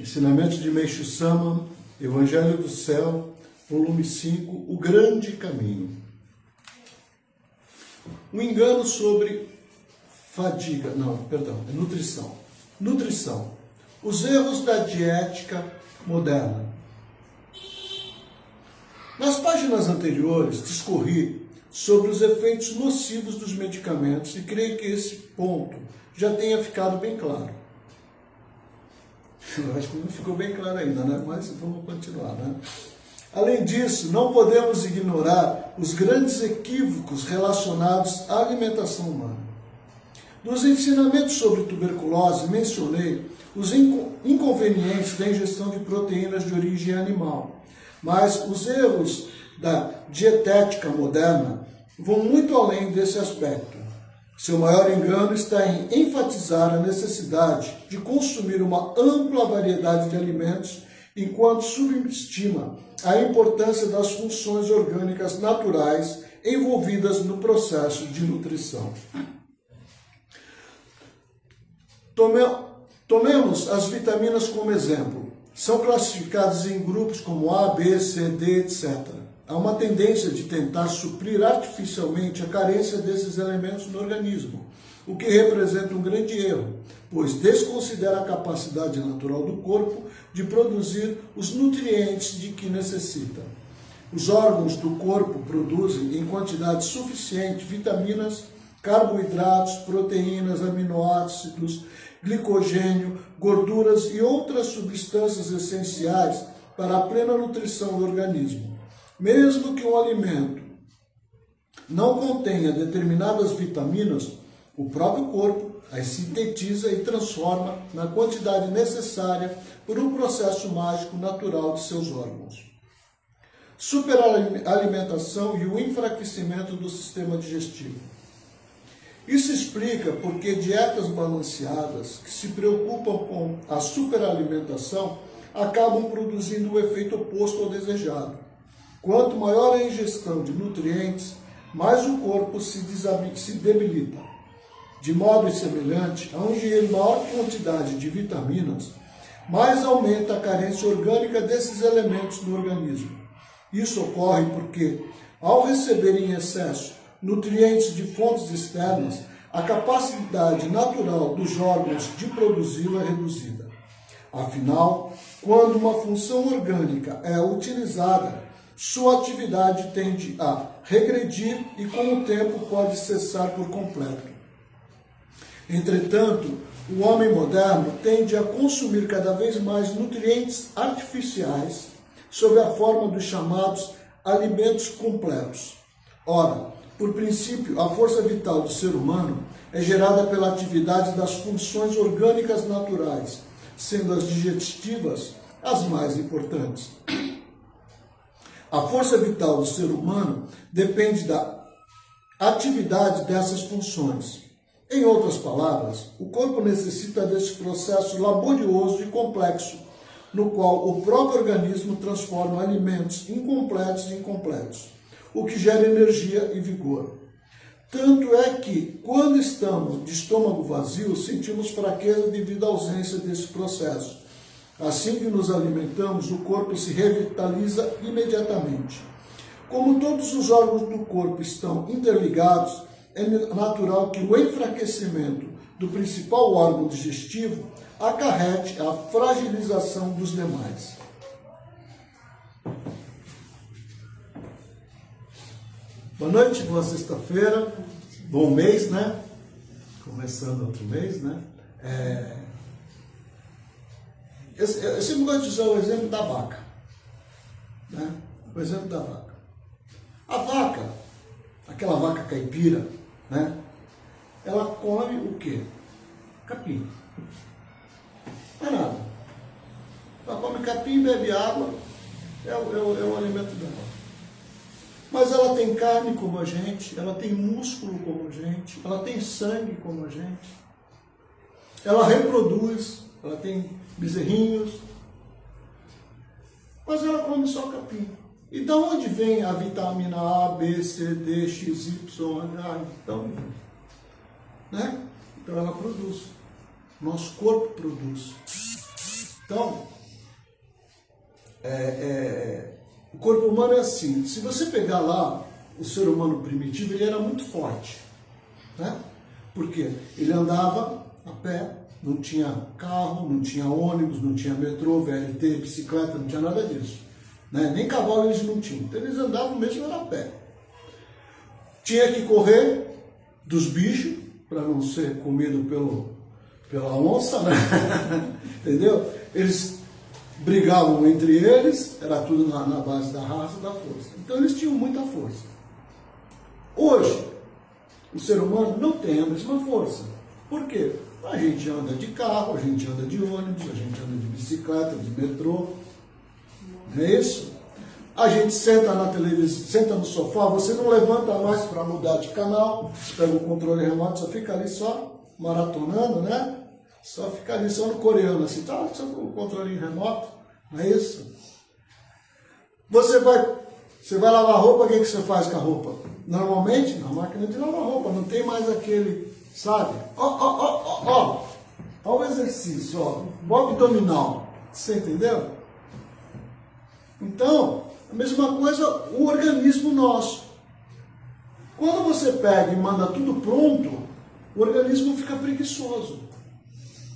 Ensinamentos de Meixo Sama, Evangelho do Céu, volume 5, O Grande Caminho. Um engano sobre nutrição. Nutrição. Os erros da diética moderna. Nas páginas anteriores, discorri sobre os efeitos nocivos dos medicamentos e creio que esse ponto já tenha ficado bem claro. Eu acho que não ficou bem claro ainda, né? Mas vamos continuar, né? Além disso, não podemos ignorar os grandes equívocos relacionados à alimentação humana. Nos ensinamentos sobre tuberculose, mencionei os inconvenientes da ingestão de proteínas de origem animal, mas os erros da dietética moderna vão muito além desse aspecto. Seu maior engano está em enfatizar a necessidade de consumir uma ampla variedade de alimentos, enquanto subestima a importância das funções orgânicas naturais envolvidas no processo de nutrição. Tomemos as vitaminas como exemplo. São classificadas em grupos como A, B, C, D, etc. Há uma tendência de tentar suprir artificialmente a carência desses elementos no organismo, o que representa um grande erro, pois desconsidera a capacidade natural do corpo de produzir os nutrientes de que necessita. Os órgãos do corpo produzem em quantidade suficiente vitaminas, carboidratos, proteínas, aminoácidos, glicogênio, gorduras e outras substâncias essenciais para a plena nutrição do organismo. Mesmo que um alimento não contenha determinadas vitaminas, o próprio corpo as sintetiza e transforma na quantidade necessária por um processo mágico natural de seus órgãos. Superalimentação e o enfraquecimento do sistema digestivo. Isso explica porque dietas balanceadas que se preocupam com a superalimentação acabam produzindo o efeito oposto ao desejado. Quanto maior a ingestão de nutrientes, mais o corpo se debilita. De modo semelhante, ao ingerir maior quantidade de vitaminas, mais aumenta a carência orgânica desses elementos no organismo. Isso ocorre porque, ao receber em excesso nutrientes de fontes externas, a capacidade natural dos órgãos de produzi-lo é reduzida. Afinal, quando uma função orgânica é utilizada, sua atividade tende a regredir e com o tempo pode cessar por completo. Entretanto, o homem moderno tende a consumir cada vez mais nutrientes artificiais sob a forma dos chamados alimentos completos. Ora, por princípio, a força vital do ser humano é gerada pela atividade das funções orgânicas naturais, sendo as digestivas as mais importantes. A força vital do ser humano depende da atividade dessas funções. Em outras palavras, o corpo necessita desse processo laborioso e complexo, no qual o próprio organismo transforma alimentos incompletos em completos, o que gera energia e vigor. Tanto é que, quando estamos de estômago vazio, sentimos fraqueza devido à ausência desse processo. Assim que nos alimentamos, o corpo se revitaliza imediatamente. Como todos os órgãos do corpo estão interligados, é natural que o enfraquecimento do principal órgão digestivo acarrete a fragilização dos demais. Boa noite, boa sexta-feira, bom mês, né? Começando outro mês, né? Eu sempre gosto de usar o exemplo da vaca, né? O exemplo da vaca. A vaca, aquela vaca caipira, né? Ela come o quê? Capim. Não é nada. Ela come capim, bebe água, é o alimento dela. Mas ela tem carne como a gente, ela tem músculo como a gente, ela tem sangue como a gente. Ela reproduz, ela tem bezerrinhos, mas ela come só capim. E de onde vem a vitamina A, B, C, D, X, Y, H? Então, né? Então ela produz. Nosso corpo produz. Então, o corpo humano é assim. Se você pegar lá o ser humano primitivo, ele era muito forte, né? Por quê? Ele andava a pé, não tinha carro, não tinha ônibus, não tinha metrô, VLT, bicicleta, não tinha nada disso, né? Nem cavalo eles não tinham. Então eles andavam mesmo era a pé. Tinha que correr dos bichos para não ser comido pela onça, né? Entendeu? Eles brigavam entre eles, era tudo na base da raça, da força. Então eles tinham muita força. Hoje, o ser humano não tem a mesma força. Por quê? A gente anda de carro, a gente anda de ônibus, a gente anda de bicicleta, de metrô. Não é isso? A gente senta na televisão, senta no sofá, você não levanta mais para mudar de canal, pega o controle remoto, só fica ali só maratonando, né? Só fica ali só no coreano, assim, tá? Só com o controle remoto, não é isso? Você vai lavar roupa, o que você faz com a roupa? Normalmente, na máquina de lavar roupa, não tem mais aquele, sabe? Ó o exercício, ó, o abdominal, você entendeu? Então, a mesma coisa o organismo nosso. Quando você pega e manda tudo pronto, o organismo fica preguiçoso.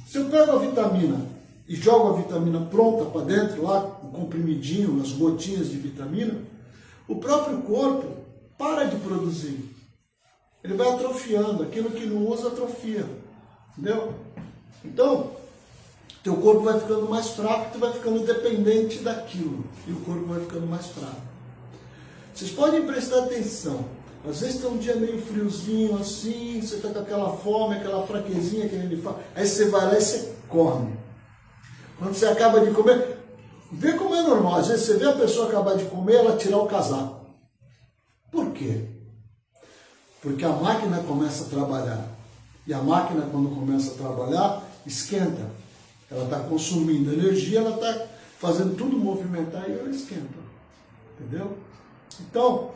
Se eu pego a vitamina e jogo a vitamina pronta para dentro, lá, um comprimidinho, as gotinhas de vitamina, o próprio corpo para de produzir. Ele vai atrofiando, aquilo que não usa atrofia. Entendeu? Então, teu corpo vai ficando mais fraco, tu vai ficando dependente daquilo. E o corpo vai ficando mais fraco. Vocês podem prestar atenção. Às vezes está um dia meio friozinho assim, você está com aquela fome, aquela fraquezinha que ele fala. Aí você vai lá e você come. Quando você acaba de comer, vê como é normal. Às vezes você vê a pessoa acabar de comer, ela tirar o casaco. Por quê? Porque a máquina começa a trabalhar. E a máquina, quando começa a trabalhar, esquenta. Ela está consumindo energia, ela está fazendo tudo movimentar e ela esquenta. Entendeu? Então,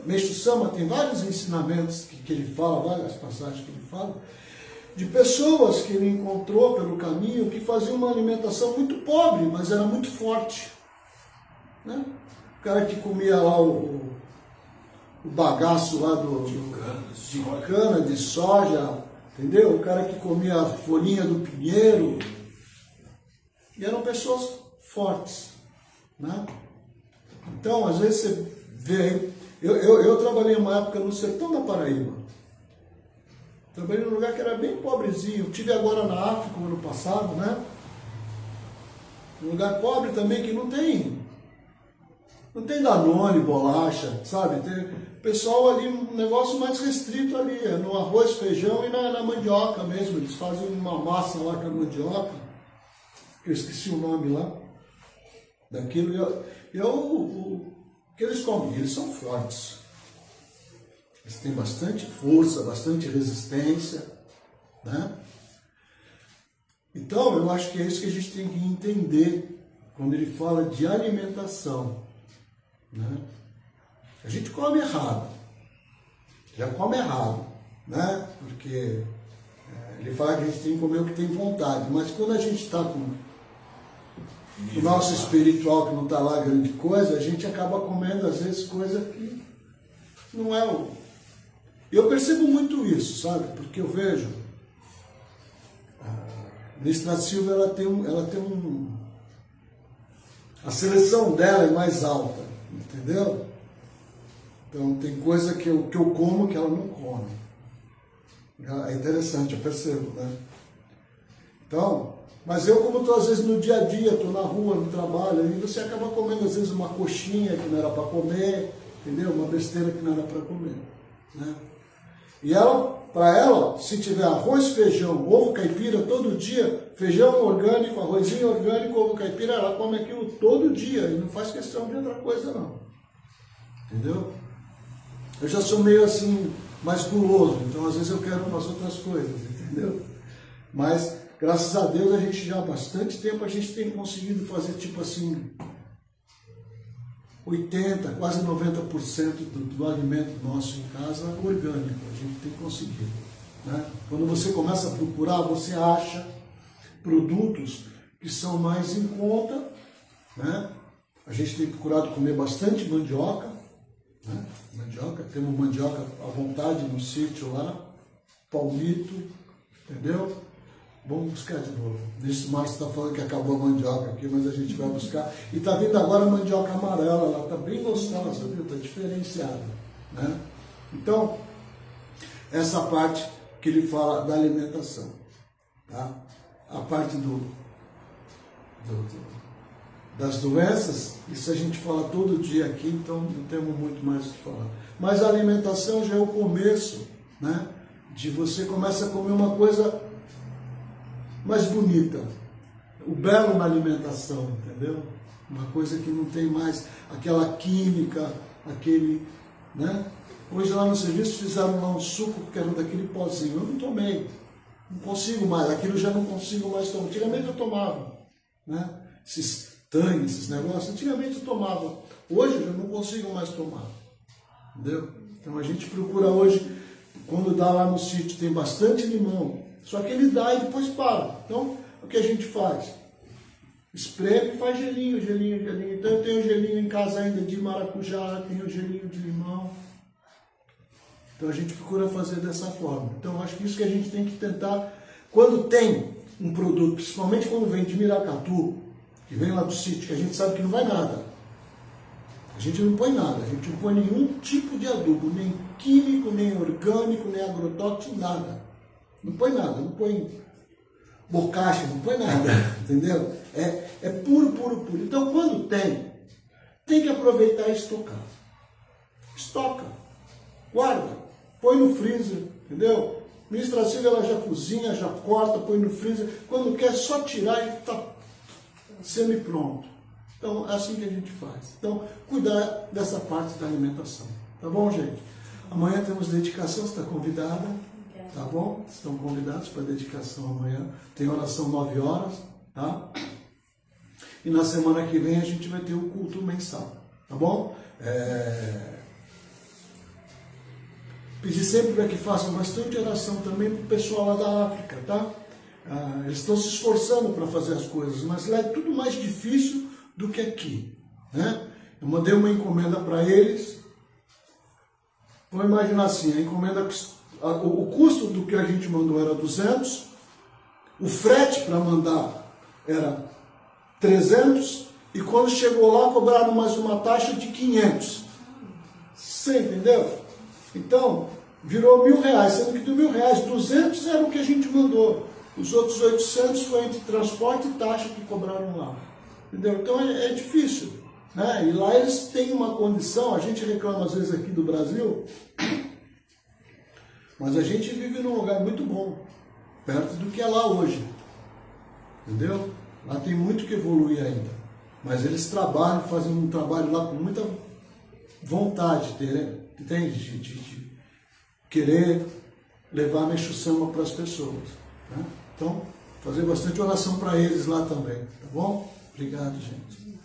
Meixo Sama tem vários ensinamentos que ele fala, várias passagens que ele fala, de pessoas que ele encontrou pelo caminho que faziam uma alimentação muito pobre, mas era muito forte. Né? O cara que comia lá o bagaço lá de cana, de soja, entendeu? O cara que comia a folhinha do pinheiro. E eram pessoas fortes. Né? Então, às vezes você vê... Eu trabalhei uma época no sertão da Paraíba. Trabalhei num lugar que era bem pobrezinho. Tive agora na África, no ano passado, né? Um lugar pobre também que não tem Danone, bolacha, sabe? Tem pessoal ali, um negócio mais restrito ali, no arroz, feijão e na mandioca mesmo. Eles fazem uma massa lá com a mandioca, que eu esqueci o nome lá, daquilo. O que eles comem? Eles são fortes. Eles têm bastante força, bastante resistência, né? Então, eu acho que é isso que a gente tem que entender quando ele fala de alimentação. Né? A gente come errado, já come errado, né? Porque ele fala que a gente tem que comer o que tem vontade, mas quando a gente está com o nosso espiritual que não está lá grande coisa, a gente acaba comendo às vezes coisa que não é o... Eu percebo muito isso, sabe? Porque eu vejo a Ministra Silva, ela tem a seleção dela é mais alta, entendeu? Então tem coisa que eu como que ela não come. É interessante, eu percebo, né? Então, mas eu como estou às vezes no dia a dia, estou na rua, no trabalho, e você acaba comendo às vezes uma coxinha que não era para comer, entendeu? Uma besteira que não era para comer, né? E ela, para ela, se tiver arroz, feijão, ovo caipira todo dia, feijão orgânico, arrozinho orgânico, ovo caipira, ela come aquilo todo dia e não faz questão de outra coisa não. Entendeu? Eu já sou meio assim, mais guloso, então às vezes eu quero umas outras coisas, entendeu? Mas, graças a Deus, a gente já há bastante tempo a gente tem conseguido fazer tipo assim, 80%, quase 90% do alimento nosso em casa orgânico, a gente tem conseguido. Né? Quando você começa a procurar, você acha produtos que são mais em conta né? A gente tem procurado comer bastante mandioca, né? Temos mandioca à vontade no sítio lá, palmito, entendeu? Vamos buscar de novo. Nesse Márcio está falando que acabou a mandioca aqui, mas a gente vai buscar. E está vindo agora a mandioca amarela, ela está bem gostosa, viu? Está diferenciada, né? Então, essa parte que ele fala da alimentação, tá? A parte das doenças, isso a gente fala todo dia aqui, então não temos muito mais o que falar. Mas a alimentação já é o começo, né? De você começa a comer uma coisa mais bonita, o belo na alimentação, entendeu? Uma coisa que não tem mais aquela química, aquele, né? Hoje lá no serviço fizeram lá um suco que era daquele pozinho, eu não tomei, não consigo mais, aquilo já não consigo mais tomar. Antigamente eu tomava, né? Esses tangues, esses negócios, antigamente eu tomava, hoje eu já não consigo mais tomar, entendeu? Então a gente procura hoje, quando dá lá no sítio, tem bastante limão, só que ele dá e depois para. Então, o que a gente faz? Espreme e faz gelinho. Então eu tenho gelinho em casa ainda de maracujá, tenho gelinho de limão. Então a gente procura fazer dessa forma. Então eu acho que isso que a gente tem que tentar, quando tem um produto, principalmente quando vem de Miracatu, que vem lá do sítio, que a gente sabe que não vai nada. A gente não põe nada, a gente não põe nenhum tipo de adubo, nem químico, nem orgânico, nem agrotóxico, nada. Não põe nada, não põe bocacha, não põe nada, entendeu? É puro, puro, puro. Então, quando tem que aproveitar e estocar. Estoca, guarda, põe no freezer, entendeu? Ministra Silvia, ela já cozinha, já corta, põe no freezer. Quando quer, só tirar e está semi-pronto. Então, é assim que a gente faz. Então, cuidar dessa parte da alimentação. Tá bom, gente? Amanhã temos dedicação, você está convidada. Tá bom? Estão convidados para a dedicação amanhã. Tem oração 9 horas, tá? E na semana que vem a gente vai ter o culto mensal, tá bom? Pedir sempre para que façam bastante oração também para o pessoal lá da África, tá? Eles estão se esforçando para fazer as coisas, mas lá é tudo mais difícil do que aqui, né? Eu mandei uma encomenda para eles. Vamos imaginar assim, a encomenda, o custo do que a gente mandou era 200, o frete para mandar era 300, e quando chegou lá cobraram mais uma taxa de 500. Você entendeu? Então, virou R$1.000, sendo que do R$1.000, 200 era o que a gente mandou. Os outros 800 foi entre transporte e taxa que cobraram lá. Entendeu? Então é difícil, né? E lá eles têm uma condição, a gente reclama às vezes aqui do Brasil, mas a gente vive num lugar muito bom, perto do que é lá hoje. Entendeu? Lá tem muito que evoluir ainda. Mas eles trabalham, fazem um trabalho lá com muita vontade, entende? De querer levar a Meixo-sama para as pessoas. Né? Então, fazer bastante oração para eles lá também, tá bom? Obrigado, gente.